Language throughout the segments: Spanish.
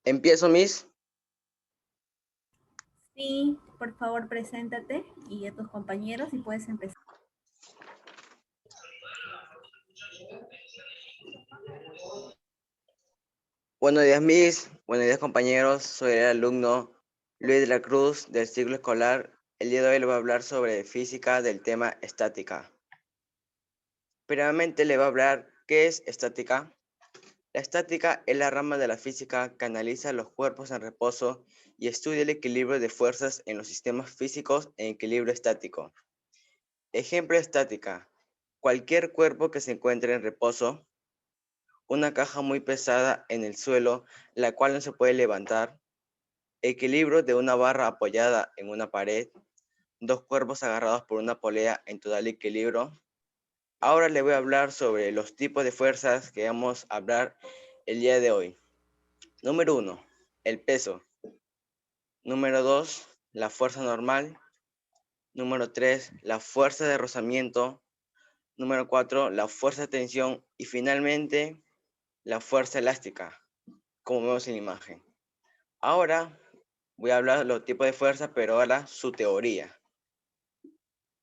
Empiezo, Miss. Sí, por favor, preséntate y a tus compañeros y puedes empezar. Buenos días, Miss. Buenos días, compañeros. Soy el alumno Luis de la Cruz del ciclo escolar. El día de hoy le voy a hablar sobre física del tema estática. Primeramente le voy a hablar qué es estática. La estática es la rama de la física que analiza los cuerpos en reposo y estudia el equilibrio de fuerzas en los sistemas físicos en equilibrio estático. Ejemplo de estática. Cualquier cuerpo que se encuentre en reposo, una caja muy pesada en el suelo, la cual no se puede levantar, equilibrio de una barra apoyada en una pared, dos cuerpos agarrados por una polea en total equilibrio. Ahora le voy a hablar sobre los tipos de fuerzas que vamos a hablar el día de hoy. Número 1, el peso. Número 2, la fuerza normal. Número 3, la fuerza de rozamiento. Número 4, la fuerza de tensión. Y finalmente, la fuerza elástica, como vemos en la imagen. Ahora voy a hablar de los tipos de fuerza, pero ahora su teoría.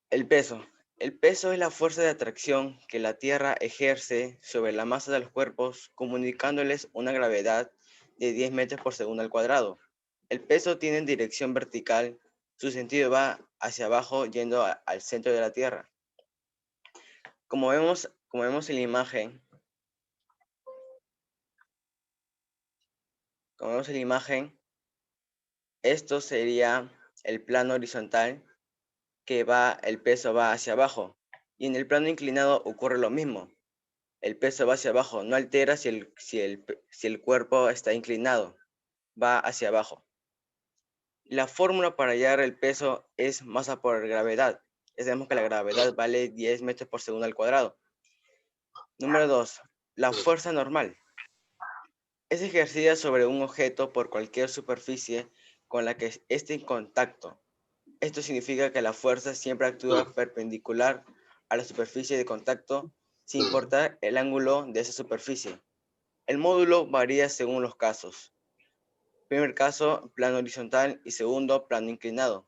El peso. El peso es la fuerza de atracción que la Tierra ejerce sobre la masa de los cuerpos, comunicándoles una gravedad de 10 metros por segundo al cuadrado. El peso tiene dirección vertical, su sentido va hacia abajo yendo al centro de la Tierra. Como vemos en la imagen, esto sería el plano horizontal el peso va hacia abajo. Y en el plano inclinado ocurre lo mismo. El peso va hacia abajo, no altera si el cuerpo está inclinado, va hacia abajo. La fórmula para hallar el peso es masa por gravedad. Ya sabemos que la gravedad vale 10 metros por segundo al cuadrado. Número 2. La fuerza normal. Es ejercida sobre un objeto por cualquier superficie con la que esté en contacto. Esto significa que la fuerza siempre actúa perpendicular a la superficie de contacto sin importar el ángulo de esa superficie. El módulo varía según los casos. Primer caso, plano horizontal y segundo, plano inclinado.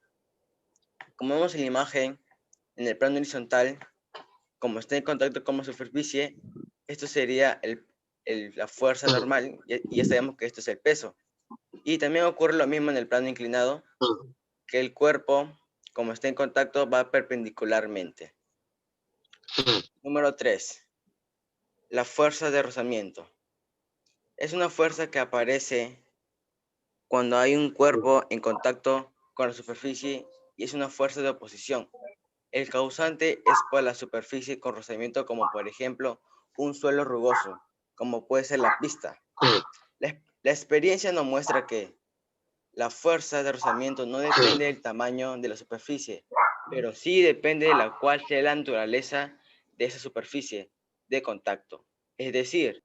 Como vemos en la imagen, en el plano horizontal, como está en contacto con la superficie, esto sería la fuerza normal y ya sabemos que esto es el peso. Y también ocurre lo mismo en el plano inclinado, que el cuerpo, como está en contacto, va perpendicularmente. Número 3. La fuerza de rozamiento. Es una fuerza que aparece cuando hay un cuerpo en contacto con la superficie y es una fuerza de oposición. El causante es por la superficie con rozamiento, como por ejemplo un suelo rugoso, como puede ser la pista. La experiencia nos muestra que la fuerza de rozamiento no depende del tamaño de la superficie, pero sí depende de la cual sea la naturaleza de esa superficie de contacto. Es decir,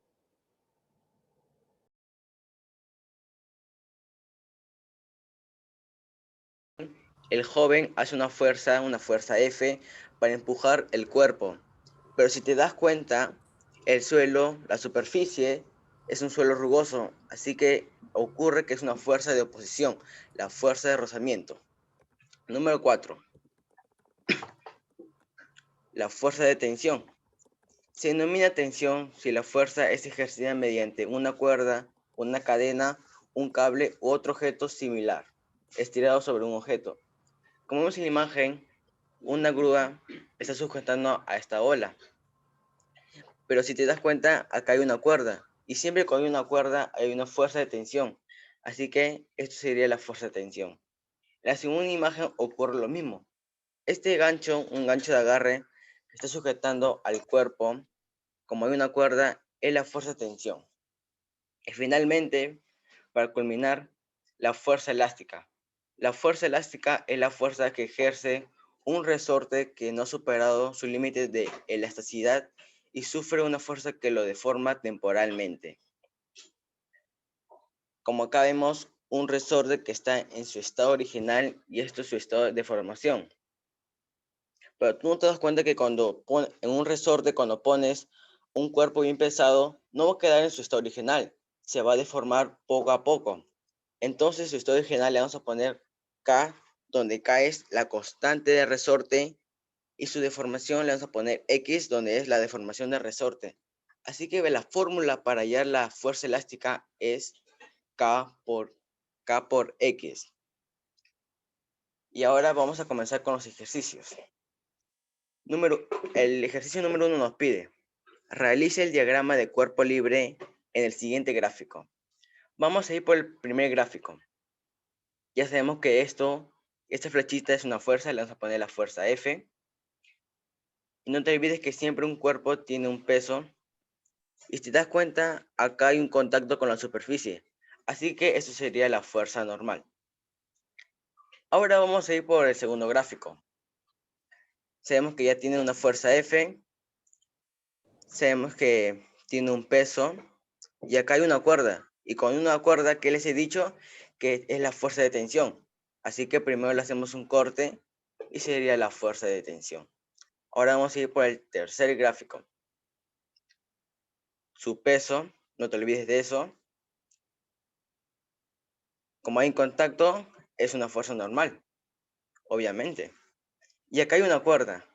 el joven hace una fuerza F, para empujar el cuerpo. Pero si te das cuenta, el suelo, la superficie, es un suelo rugoso, así que ocurre que es una fuerza de oposición, la fuerza de rozamiento. Número 4. La fuerza de tensión. Se denomina tensión si la fuerza es ejercida mediante una cuerda, una cadena, un cable u otro objeto similar, estirado sobre un objeto. Como vemos en la imagen, una grúa está sujetando a esta ola. Pero si te das cuenta, acá hay una cuerda. Y siempre cuando hay una cuerda hay una fuerza de tensión. Así que esto sería la fuerza de tensión. En la segunda imagen ocurre lo mismo. Este gancho, un gancho de agarre, está sujetando al cuerpo. Como hay una cuerda, es la fuerza de tensión. Y finalmente, para culminar, la fuerza elástica. La fuerza elástica es la fuerza que ejerce un resorte que no ha superado su límite de elasticidad y sufre una fuerza que lo deforma temporalmente. Como acá vemos, un resorte que está en su estado original y esto es su estado de formación. Pero tú no te das cuenta que en un resorte, cuando pones un cuerpo bien pesado, no va a quedar en su estado original, se va a deformar poco a poco. Entonces, su estado original le vamos a poner K, donde K es la constante de resorte, y su deformación le vamos a poner X, donde es la deformación de resorte. Así que la fórmula para hallar la fuerza elástica es K por X. Y ahora vamos a comenzar con los ejercicios. El ejercicio número 1 nos pide: realice el diagrama de cuerpo libre en el siguiente gráfico. Vamos a ir por el primer gráfico. Ya sabemos que esta flechita es una fuerza, le vamos a poner la fuerza F. Y no te olvides que siempre un cuerpo tiene un peso. Y si te das cuenta, acá hay un contacto con la superficie. Así que eso sería la fuerza normal. Ahora vamos a ir por el segundo gráfico. Sabemos que ya tiene una fuerza F. Sabemos que tiene un peso. Y acá hay una cuerda. Y con una cuerda que les he dicho que es la fuerza de tensión. Así que primero le hacemos un corte y sería la fuerza de tensión. Ahora vamos a ir por el tercer gráfico. Su peso, no te olvides de eso. Como hay un contacto, es una fuerza normal, obviamente. Y acá hay una cuerda,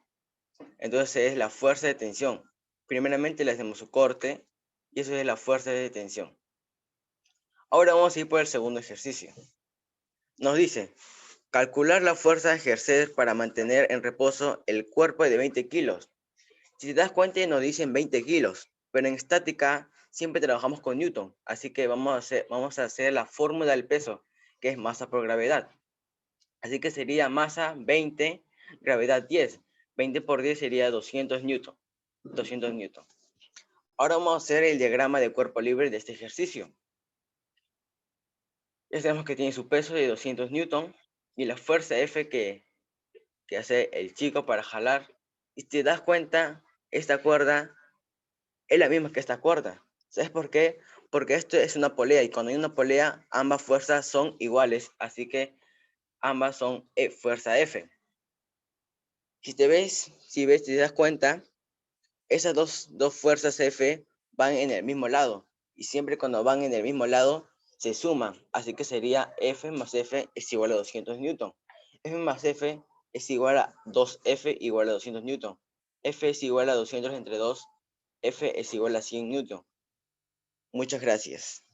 entonces es la fuerza de tensión. Primeramente le hacemos su corte y eso es la fuerza de tensión. Ahora vamos a ir por el segundo ejercicio. Nos dice: calcular la fuerza a ejercer para mantener en reposo el cuerpo de 20 kilos. Si te das cuenta, nos dicen 20 kilos, pero en estática siempre trabajamos con Newton, así que vamos a hacer la fórmula del peso, que es masa por gravedad. Así que sería masa 20, gravedad 10. 20 por 10 sería 200 newton. 200 newton. Ahora vamos a hacer el diagrama de cuerpo libre de este ejercicio. Ya sabemos que tiene su peso de 200 newton y la fuerza F que hace el chico para jalar. Y si te das cuenta, esta cuerda es la misma que esta cuerda. ¿Sabes por qué? Porque esto es una polea y cuando hay una polea, ambas fuerzas son iguales, así que ambas son fuerza F. Si te das cuenta, esas dos fuerzas F van en el mismo lado y siempre cuando van en el mismo lado se suman, así que sería F más F es igual a 200 newton. F más F es igual a 2F igual a 200 newton. F es igual a 200 entre 2, F es igual a 100 newton. Muchas gracias.